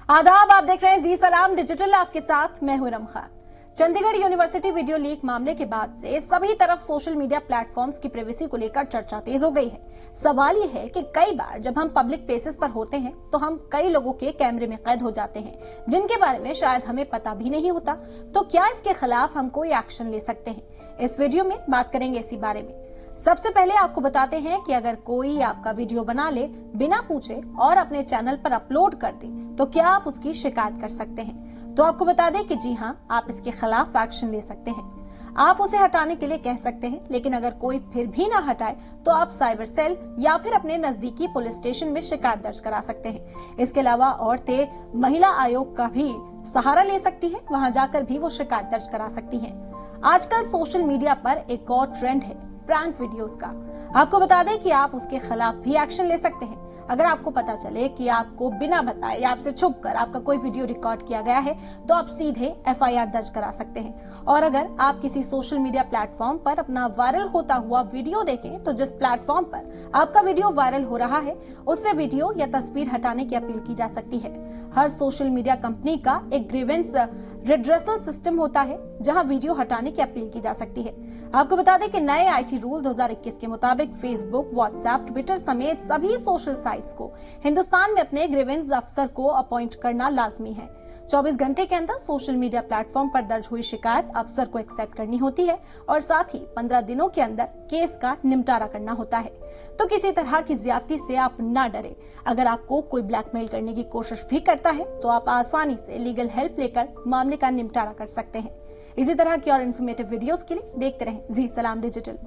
आदाब, आप देख रहे हैं जी सलाम डिजिटल। आपके साथ मैं हूं रम Khan. Chandigarh university video leak मामले के बाद से सभी तरफ सोशल मीडिया प्लेटफॉर्म्स की प्राइवेसी को लेकर चर्चा तेज हो गई है। सवाल यह है कि कई बार जब हम पब्लिक प्लेसेस पर होते हैं तो हम कई लोगों के कैमरे में कैद हो जाते हैं जिनके बारे में शायद हमें पता भी नहीं होता। तो क्या इसके खिलाफ हम कोई एक्शन ले सकते हैं? इस वीडियो में बात करेंगे इसी बारे में। सबसे पहले आपको बताते हैं कि अगर कोई आपका वीडियो बना ले बिना पूछे और अपने चैनल पर अपलोड कर दे तो क्या आप उसकी शिकायत कर सकते हैं। तो आपको बता दें कि जी हाँ, आप इसके खिलाफ एक्शन ले सकते हैं। आप उसे हटाने के लिए कह सकते हैं, लेकिन अगर कोई फिर भी ना हटाए तो आप साइबर सेल या फिर अपने नजदीकी पुलिस स्टेशन में शिकायत दर्ज करा सकते हैं। इसके अलावा औरतें महिला आयोग का भी सहारा ले सकती है, वहां जाकर भी वो शिकायत दर्ज करा सकती है। आजकल सोशल मीडिया पर एक और ट्रेंड है प्रैंक वीडियोस का। आपको बता दें कि आप उसके खिलाफ भी एक्शन ले सकते हैं। अगर आपको पता चले कि आपको बिना बताए या आपसे छुपकर आपका कोई वीडियो रिकॉर्ड किया गया है तो आप सीधे एफआईआर दर्ज करा सकते हैं। और अगर आप किसी सोशल मीडिया प्लेटफॉर्म पर अपना वायरल होता हुआ वीडियो देखें तो जिस प्लेटफॉर्म पर आपका वीडियो वायरल हो रहा है उससे वीडियो या तस्वीर हटाने की अपील की जा सकती है। हर सोशल मीडिया कंपनी का एक ग्रीवेंस रिड्रेसल सिस्टम होता है जहां वीडियो हटाने की अपील की जा सकती है। आपको बता दें कि नए आईटी रूल 2021 के मुताबिक फेसबुक, व्हाट्सएप, ट्विटर समेत सभी सोशल साइट्स को हिंदुस्तान में अपने ग्रीवेंस अफसर को अपॉइंट करना लाजमी है। 24 घंटे के अंदर सोशल मीडिया प्लेटफॉर्म पर दर्ज हुई शिकायत अफसर को एक्सेप्ट करनी होती है और साथ ही 15 दिनों के अंदर केस का निपटारा करना होता है। तो किसी तरह की ज्यादती से आप ना डरे। अगर आपको कोई ब्लैकमेल करने की कोशिश भी करता है तो आप आसानी से लीगल हेल्प लेकर मामले का निपटारा कर सकते हैं। इसी तरह की और इन्फॉर्मेटिव वीडियोस के लिए देखते रहें जी सलाम डिजिटल।